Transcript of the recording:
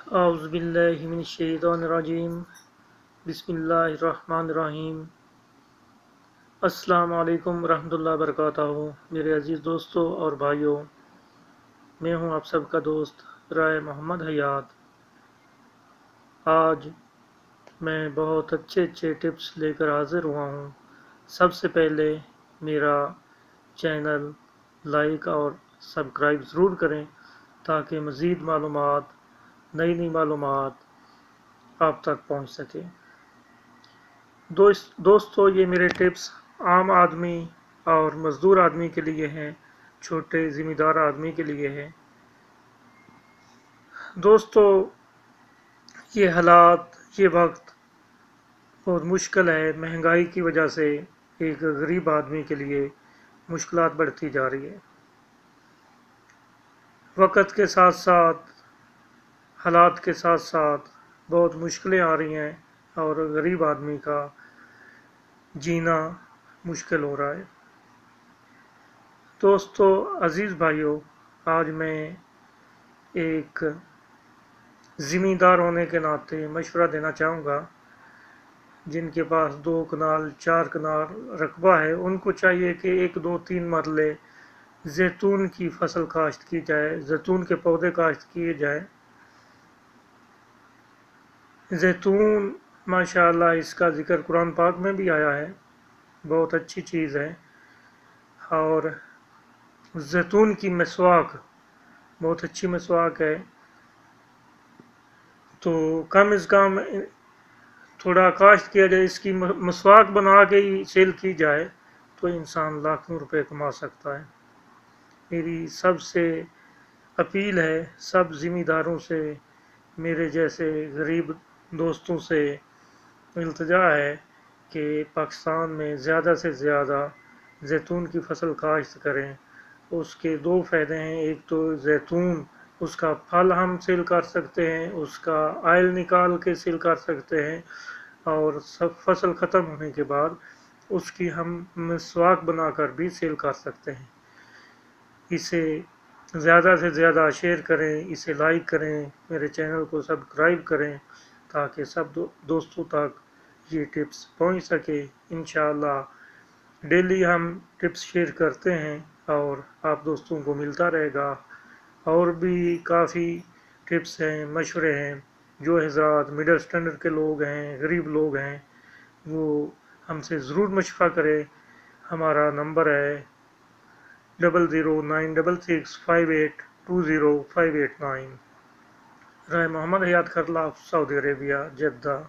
اعوذ باللہ من الشیطان الرجیم بسم اللہ الرحمن الرحیم۔ السلام علیکم ورحمۃ اللہ وبرکاتہ۔ میرے عزیز دوستوں اور بھائیوں، میں ہوں آپ سب کا دوست رائے محمد حیات۔ آج میں بہت اچھے ٹپس لے کر حاضر ہوا ہوں۔ سب سے پہلے میرا چینل لائک اور سبسکرائب ضرور کریں تاکہ مزید معلومات، نئی معلومات آپ تک پہنچ سکے۔ دوستو، یہ میرے ٹپس عام آدمی اور مزدور آدمی کے لیے ہیں، چھوٹے ذمہ دار آدمی کے لیے ہیں۔ دوستو، یہ حالات، یہ وقت بہت مشکل ہے۔ مہنگائی کی وجہ سے ایک غریب آدمی کے لیے مشکلات بڑھتی جا رہی ہے۔ وقت کے ساتھ ساتھ، حالات کے ساتھ ساتھ بہت مشکلیں آ رہی ہیں اور غریب آدمی کا جینا مشکل ہو رہا ہے۔ دوستو، عزیز بھائیوں، آج میں ایک ذمہ دار ہونے کے ناطے مشورہ دینا چاہوں گا۔ جن کے پاس 2 کنال 4 کنال رقبہ ہے، ان کو چاہیے کہ 1 2 3 مرلے زیتون کی فصل کاشت کی جائے، زیتون کے پودے کاشت کیے جائیں۔ زیتون ماشاءاللہ اس کا ذکر قرآن پاک میں بھی آیا ہے، بہت اچھی چیز ہے۔ اور زیتون کی مسواک بہت اچھی مسواک ہے، تو کم از کم تھوڑا کاشت کیا جائے، اس کی مسواک بنا کے ہی سیل کی جائے تو انسان لاکھوں روپے کما سکتا ہے۔ میری سب سے اپیل ہے، سب ذمہ داروں سے، میرے جیسے غریب دوستوں سے التجا ہے کہ پاکستان میں زیادہ سے زیادہ زیتون کی فصل کاشت کریں۔ اس کے 2 فائدے ہیں، ایک تو زیتون، اس کا پھل ہم سیل کر سکتے ہیں، اس کا آئل نکال کے سیل کر سکتے ہیں، اور سب فصل ختم ہونے کے بعد اس کی ہم مسواک بنا کر بھی سیل کر سکتے ہیں۔ اسے زیادہ سے زیادہ شیئر کریں، اسے لائک کریں، میرے چینل کو سبسکرائب کریں تاکہ سب دوستوں تک یہ ٹپس پہنچ سکے۔ انشاءاللہ ڈیلی ہم ٹپس شیئر کرتے ہیں اور آپ دوستوں کو ملتا رہے گا۔ اور بھی کافی ٹپس ہیں، مشورے ہیں، جو حضرات مڈل اسٹینڈرڈ کے لوگ ہیں، غریب لوگ ہیں، وہ ہم سے ضرور مشورہ کریں۔ ہمارا نمبر ہے 009665820589۔ رائے محمد حیات خرلا، سعودی عربیہ، جدہ۔